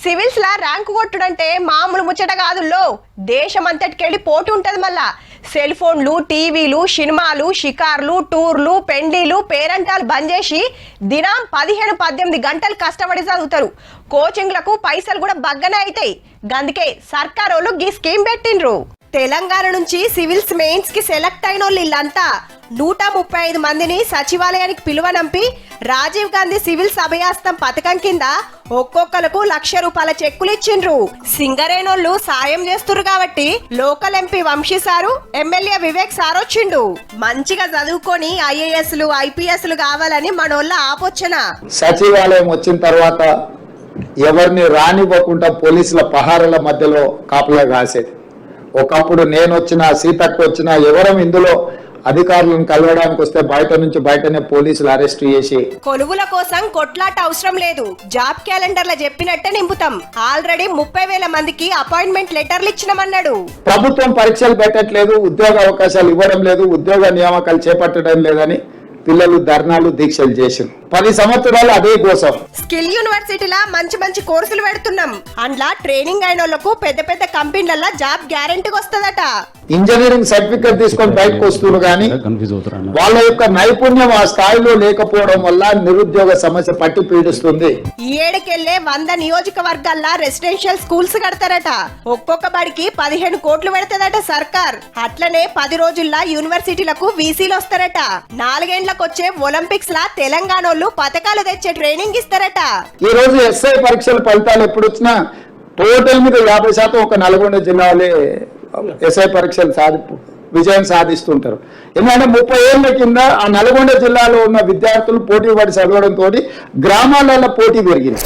Civils లా rank కొట్టుడంటే మామూలు ముచ్చట కాదుల్లో. దేశమంతటికెళ్ళి పోటీ ఉంటది. మళ్ళా సెల్ ఫోన్లు, టీవీలు, సినిమాలు, షికార్లు, టూర్లు, పెండ్లీలు, పేరంటాలు బంద్ చేసి దినం 15-18 గంటలు కష్టపడి చదువుతారు. కోచింగ్లకు పైసలు కూడా బగ్గనే అవుతాయి. గందుకే సర్కారోళ్ళు గీ స్కీమ్ పెట్టిండ్రు. తెలంగాణ నుంచి సివిల్స్ మెయిన్స్ కి సెలెక్ట్ అయిన వాళ్ళు ఇల్లంతా 135 మందిని సచివాలయానికి పిలువనంపి రాజీవ్ గాంధీ సివిల్స్ అభయాస్తం పథకం కింద ఒక్కొక్కలకు ₹1,00,000 చెక్కులు ఇచ్చిండ్రు. సింగరేనోళ్ళు సాయం చేస్తురు కాబట్టి local MP Vamshi sir, MLA Vivek sir వచ్చిండు. మంచిగా చదువుకొని IASలు, IPSలు కావాలని మనోళ్ళ ఆపోచన. సచివాలయం వచ్చిన తర్వాత ఎవరిని రానివ్వకుండా పోలీసుల పహారాల మధ్యలో కాపలా కాసేది. ఒకప్పుడు నేను వచ్చినా, సీతక్క వచ్చినా, ఎవరం ఇందులో అధికారులను కలవడానికి వస్తే బయటనే పోలీసులు అరెస్ట్ చేసి కొలువుల కోసం కొట్లాట అవసరం లేదు. జాబ్ క్యాలెండర్ల చెప్పినట్టే నింపుతాం. ఆల్రెడీ 30,000 మందికి అపాయింట్మెంట్ లెటర్లు ఇచ్చినామన్నాడు. ప్రభుత్వం పరీక్షలు పెట్టట్లేదు, ఉద్యోగ అవకాశాలు ఇవ్వడం లేదు, ఉద్యోగ నియామకాలు చేపట్టడం లేదని పిల్లలు ధర్నాలు, దీక్షలు చేశారు. 10 సంవత్సరాలు అదే కోసం. స్కిల్ యూనివర్సిటీలా మంచి కోర్సులు పెడుతున్నాం. అందులో ట్రైనింగ్ అయిన వాళ్ళకు పెద్ద కంపెనీలలో జాబ్ గ్యారెంటీ వస్తుందట. ఇంజనీరింగ్ సర్టిఫికేట్ తీసుకొని బయటకు వస్తున్నారు కానీ వాళ్ళ యొక్క నైపుణ్యం ఆ స్థాయిలో లేకపోవడం వల్ల నిరుద్యోగ సమస్య పట్టి పీడిస్తుంది. ఈ ఏడుకెళ్లే 100 నియోజకవర్గాల్లో రెసిడెన్షియల్ స్కూల్స్ కడతారట. ఒక్కొక్క బడికి 15 కోట్లు పెడతాదట సర్కార్. అట్లనే 10 రోజుల్లో యూనివర్సిటీలకు వీసీలు వస్తారట. 4 ఏళ్లకు వచ్చే ఒలింపిక్స్ లా తెలంగాణ పథకాలు తెచ్చే ట్రైనింగ్ ఇస్తారట. ఈ రోజు SI పరీక్షల ఫలితాలు ఎప్పుడు వచ్చినా టోటల్ మీద 50% ఒక నల్గొండ జిల్లాలే SI పరీక్షలు విజయం సాధిస్తుంటారు. ఎందుకంటే 30 ఏళ్ల కింద ఆ నల్గొండ జిల్లాలో ఉన్న విద్యార్థులు పోటీ పడి చదవడంతో గ్రామాలలో పోటీ పెరిగింది.